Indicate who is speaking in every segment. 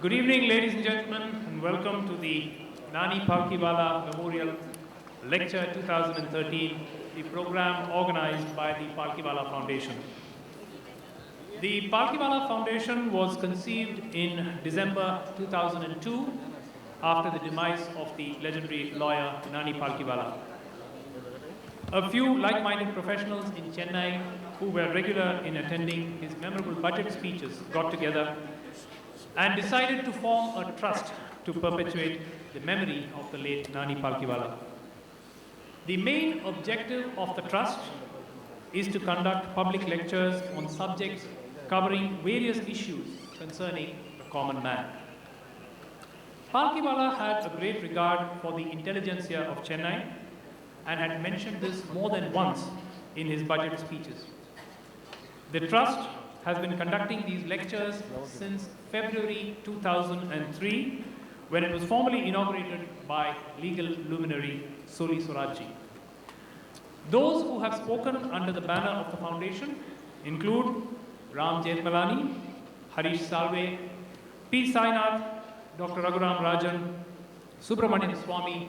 Speaker 1: Good evening, ladies and gentlemen, and welcome to the Nani Palkhivala Memorial Lecture 2013, the program organized by the Palkhivala Foundation. The Palkhivala Foundation was conceived in December 2002 after the demise of the legendary lawyer Nani Palkhivala. A few like-minded professionals in Chennai who were regular in attending his memorable budget speeches got together and decided to form a trust to perpetuate the memory of the late Nani Palkhivala. The main objective of the trust is to conduct public lectures on subjects covering various issues concerning the common man. Palkhivala had a great regard for the intelligentsia of Chennai and had mentioned this more than once in his budget speeches. The trust has been conducting these lectures since February 2003, when it was formally inaugurated by legal luminary Soli Swarajji. Those who have spoken under the banner of the foundation include Ram Jethmalani, Harish Salve, P. Sainath, Dr. Raghuram Rajan, Subramanian Swamy,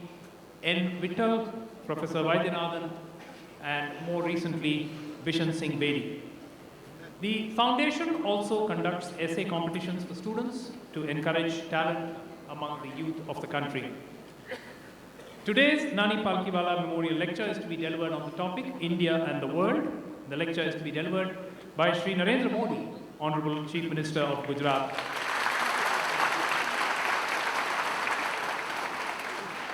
Speaker 1: N. Vittal, Professor Vaidyanathan, and more recently, Vishan Singh Bedi. The foundation also conducts essay competitions for students to encourage talent among the youth of the country. Today's Nani Palkhivala Memorial Lecture is to be delivered on the topic India and the World. The lecture is to be delivered by Shri.Narendra Modi, Honorable Chief Minister of Gujarat.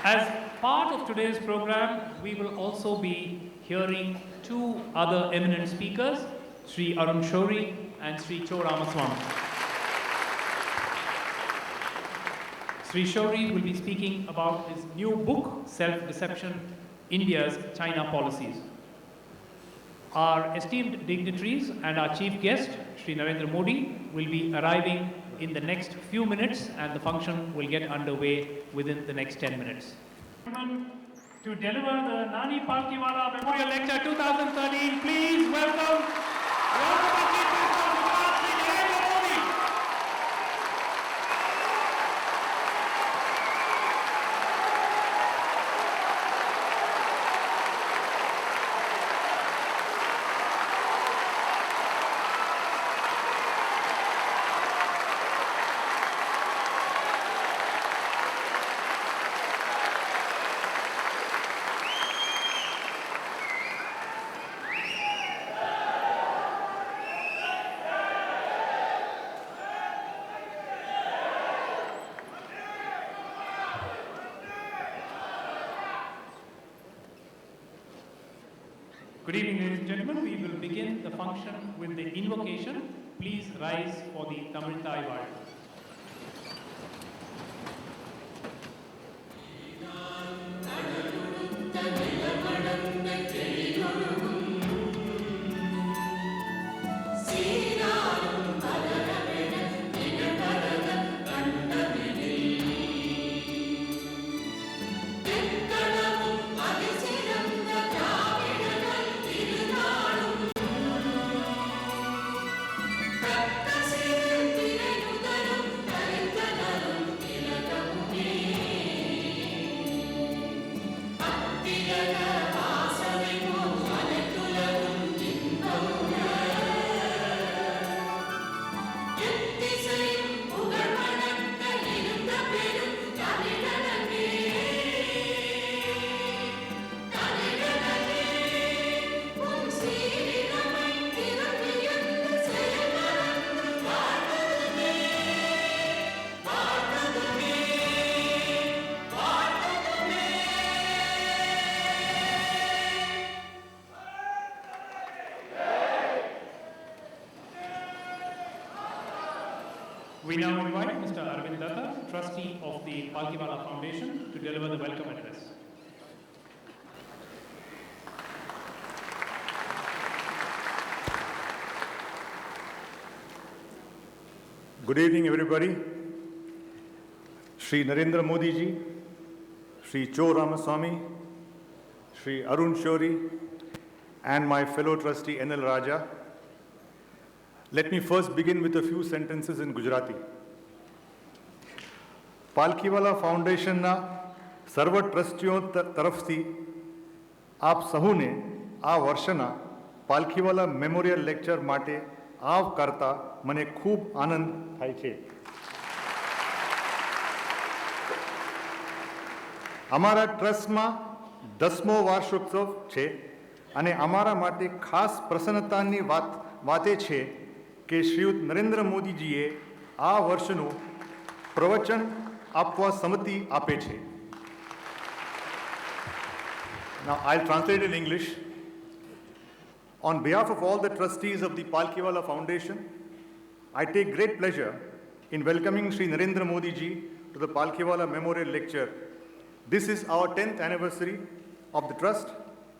Speaker 1: As part of today's program, we will also be hearing two other eminent speakers, Sri Arun Shourie and Sri Cho Ramaswamy. Sri Shourie will be speaking about his new book, Self-Deception, India's China Policies. Our esteemed dignitaries and our chief guest, Shri Narendra Modi, will be arriving in the next few minutes, and the function will get underway within the next 10 minutes. To deliver the Nani Palkhivala Memorial Lecture 2013, please welcome the Honorable Chief Minister of Gujarat, Shri Narendra Modi. Good evening, ladies and gentlemen. We will begin the function with the invocation. Please rise for the Tamil Thai Vazh. We now invite Mr. Arvind Datta, trustee of the Palkhivala Foundation, to deliver the welcome address.
Speaker 2: Good evening, everybody. Shri Narendra Modi ji, Shri Cho Ramaswamy, Shri Arun Shourie, and my fellow trustee N.L. Raja. Let me first begin with a few sentences in Gujarati. પાલખીવાલા ફાઉન્ડેશનના સર્વ ટ્રસ્ટીઓ તરફથી આપ સહુને આ વર્ષના પાલખીવાલા memorial lecture માટે આવકારતા મને ખૂબ આનંદ થાય છે. અમારા ટ્રસ્ટમાં 10મો વાર્ષિકોત્સવ છે અને અમારા માટે ખાસ પ્રસન્નતાની વાતે છે કે શ્રીયુત નરેન્દ્ર મોદીજીએ આ વર્ષનું પ્રવચન આપવા સંમતિ આપે છે. Now I'll translate in English. On behalf of all the trustees of the Palkhivala Foundation, I take great pleasure in welcoming Shri Narendra Modi ji to the Palkhivala Memorial Lecture. This is our 10th anniversary of the trust,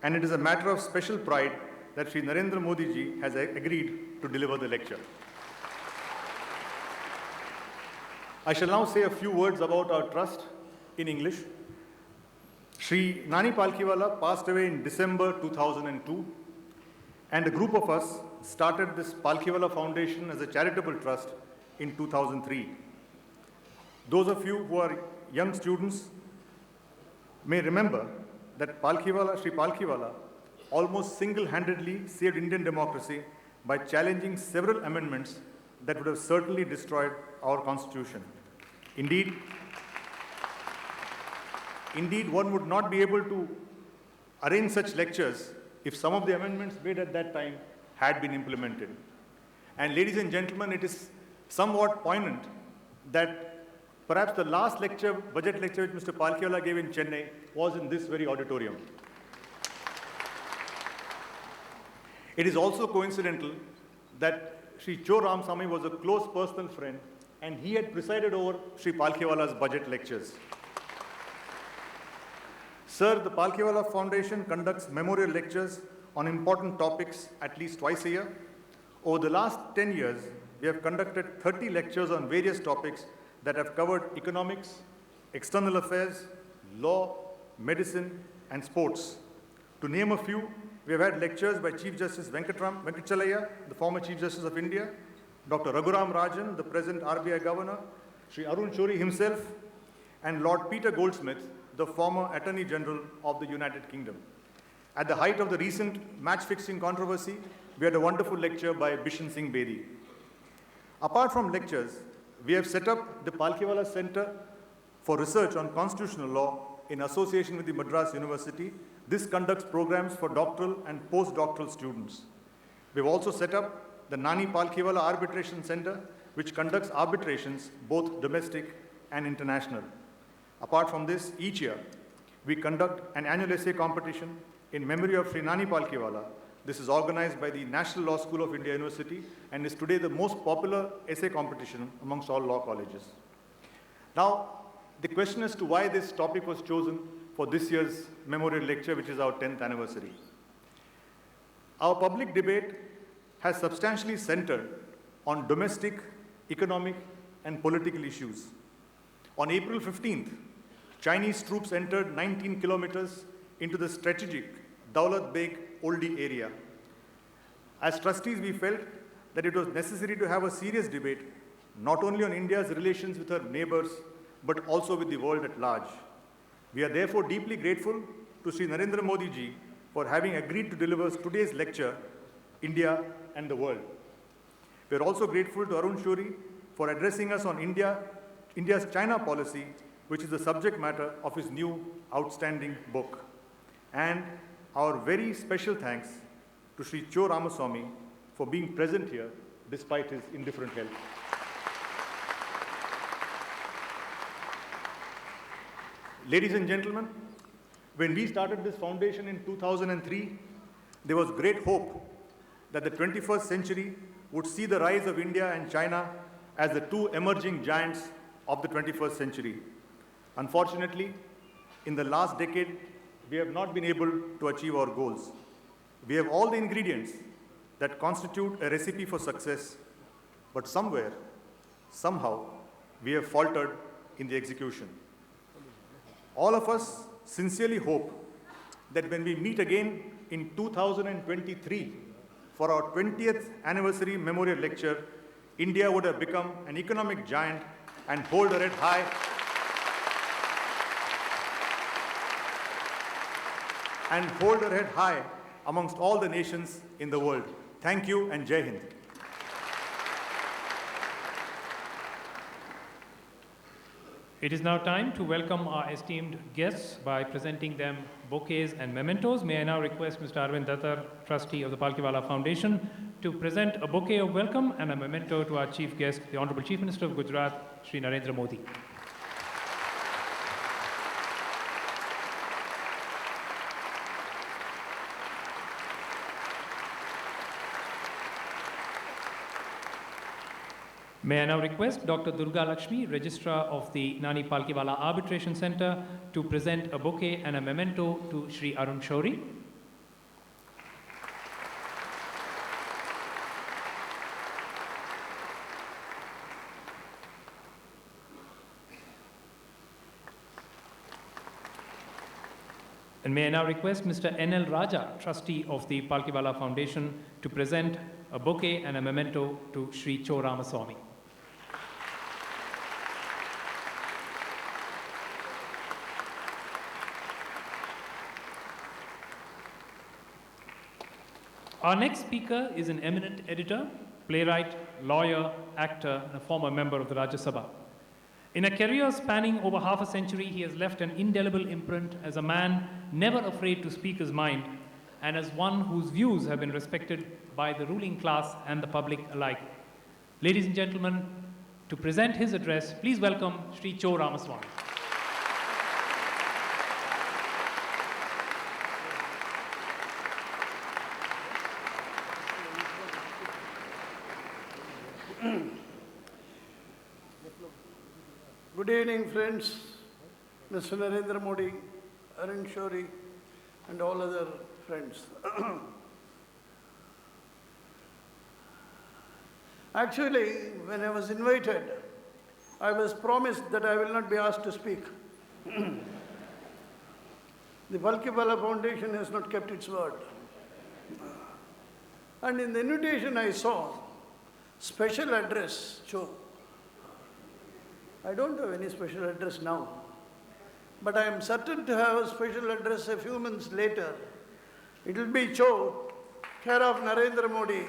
Speaker 2: and it is a matter of special pride that Shri Narendra Modi ji has agreed to deliver the lecture. I shall now say a few words about our trust in English. Shri Nani Palkhivala passed away in December 2002, and a group of us started this Palkhivala Foundation as a charitable trust in 2003. Those of you who are young students may remember that Shri Palkhivala almost single-handedly saved Indian democracy by challenging several amendments that would have certainly destroyed our constitution. Indeed, one would not be able to arrange such lectures if some of the amendments made at that time had been implemented. And ladies and gentlemen, it is somewhat poignant that perhaps the last lecture, budget lecture which Mr. Palkhivala gave in Chennai was in this very auditorium. It is also coincidental that Shri Cho Ramaswamy was a close personal friend, and he had presided over Shri Palkhiwala's budget lectures. Sir, the Palkhivala Foundation conducts memorial lectures on important topics at least twice a year. Over the last 10 years, we have conducted 30 lectures on various topics that have covered economics, external affairs, law, medicine, and sports. To name a few, we have had lectures by Chief Justice Venkatachalaya, the former Chief Justice of India, Dr. Raghuram Rajan, the present RBI Governor, Shri Arun Shori himself, and Lord Peter Goldsmith, the former Attorney General of the United Kingdom. At the height of the recent match-fixing controversy, we had a wonderful lecture by Bishan Singh Bedi. Apart from lectures, we have set up the Palkhivala Center for Research on Constitutional Law in association with the Madras University. This conducts programs for doctoral and postdoctoral students. We have also set up the Nani Palkhivala Arbitration Center, which conducts arbitrations both domestic and international. Apart from this, each year, we conduct an annual essay competition in memory of Shri Nani Palkhivala. This is organized by the National Law School of India University and is today the most popular essay competition amongst all law colleges. Now, the question as to why this topic was chosen for this year's memorial lecture, which is our 10th anniversary. Our public debate has substantially centered on domestic, economic, and political issues. On April 15th, Chinese troops entered 19 kilometers into the strategic Daulat Beg Oldie area. As trustees, we felt that it was necessary to have a serious debate, not only on India's relations with her neighbors, but also with the world at large. We are therefore deeply grateful to Shri Narendra Modi ji for having agreed to deliver today's lecture, India and the World. We are also grateful to Arun Shori for addressing us on India's China policy, which is the subject matter of his new outstanding book. And our very special thanks to Shri Cho Ramaswamy for being present here despite his indifferent health. Ladies and gentlemen, when we started this foundation in 2003, there was great hope that the 21st century would see the rise of India and China as the two emerging giants of the 21st century. Unfortunately, in the last decade, we have not been able to achieve our goals. We have all the ingredients that constitute a recipe for success, but somewhere, somehow, we have faltered in the execution. All of us sincerely hope that when we meet again in 2023 for our 20th anniversary memorial lecture, India would have become an economic giant and hold her head high and hold her head high amongst all the nations in the world. Thank you and Jai Hind.
Speaker 1: It is now time to welcome our esteemed guests by presenting them bouquets and mementos. May I now request Mr. Arvind Dattar, trustee of the Palkhivala Foundation, to present a bouquet of welcome and a memento to our chief guest, the Honorable Chief Minister of Gujarat, Shri.Narendra Modi. May I now request Dr. Durga Lakshmi, Registrar of the Nani Palkhivala Arbitration Center, to present a bouquet and a memento to Shri Arun Shauri. And may I now request Mr. N.L. Raja, Trustee of the Palkhivala Foundation, to present a bouquet and a memento to Shri Cho Ramaswamy. Our next speaker is an eminent editor, playwright, lawyer, actor, and a former member of the Rajya Sabha. In a career spanning over half a century, he has left an indelible imprint as a man never afraid to speak his mind and as one whose views have been respected by the ruling class and the public alike. Ladies and gentlemen, to present his address, please welcome Shri Cho Ramaswamy.
Speaker 3: Good evening, friends. Mr. Narendra Modi, Arun Shauri, and all other friends. Actually, when I was invited, I was promised that I will not be asked to speak. The Palkhivala Foundation has not kept its word. And in the invitation I saw, special address, Cho. I don't have any special address now, but I am certain to have a special address a few months later. It will be Cho, care of Narendra Modi.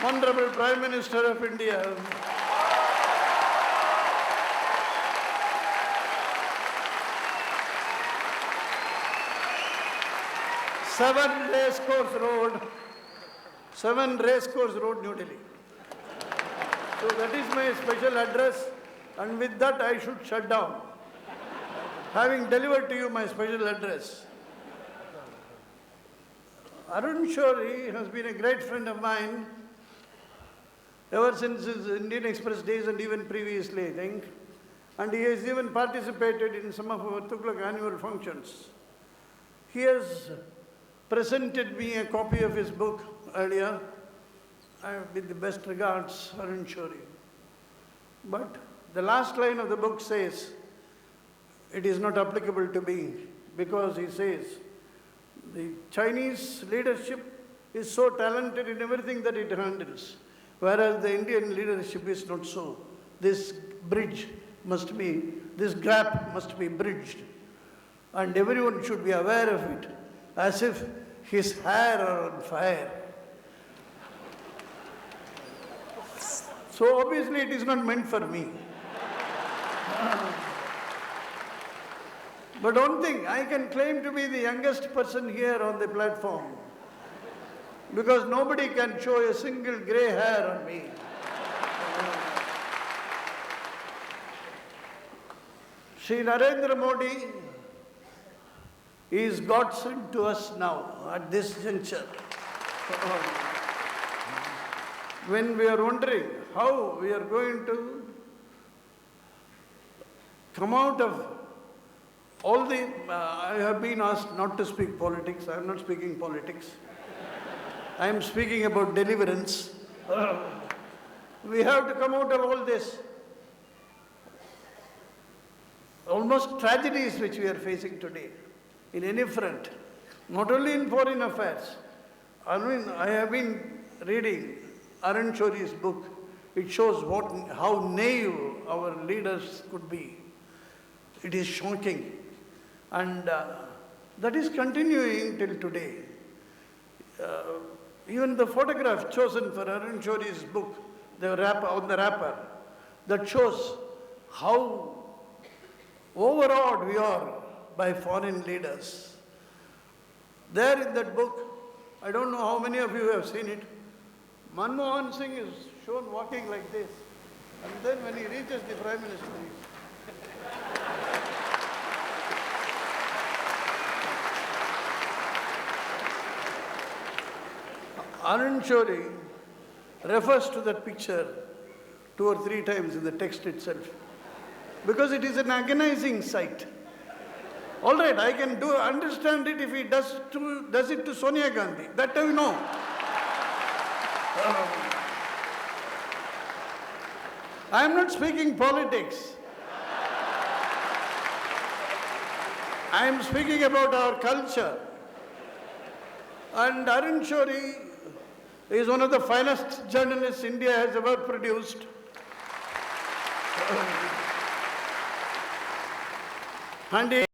Speaker 3: Honorable Prime Minister of India. Seven Racecourse Road, New Delhi. So that is my special address, and with that I should shut down, having delivered to you my special address. Arun Shauri has been a great friend of mine ever since his Indian Express days and even previously, I think. And he has even participated in some of our Tughlaq annual functions. He has presented me a copy of his book earlier, with the best regards, Arun Shauri. But the last line of the book says, it is not applicable to me, because he says, the Chinese leadership is so talented in everything that it handles, whereas the Indian leadership is not so. This gap must be bridged, and everyone should be aware of it, as if his hair are on fire. So obviously it is not meant for me. But one thing, I can claim to be the youngest person here on the platform, because nobody can show a single grey hair on me. Shri.Narendra Modi is God sent to us now at this juncture. When we are wondering how we are going to come out of all the, I have been asked not to speak politics. I am not speaking politics. I am speaking about deliverance. We have to come out of all this. Almost tragedies which we are facing today in any front, not only in foreign affairs. I have been reading Arun Shauri's book. It shows how naive our leaders could be. It is shocking. And that is continuing till today. Even the photograph chosen for Arun Shoury's book, the wrapper, that shows how overawed we are by foreign leaders. There in that book, I don't know how many of you have seen it, Manmohan Singh is shown walking like this. And then when he reaches the Prime Minister, Arun Shoury refers to that picture 2 or 3 times in the text itself, because it is an agonizing sight. All right, I can understand it if he does it to Sonia Gandhi. That I know. I am not speaking politics. I am speaking about our culture. And Arun Shoury is one of the finest journalists India has ever produced. And he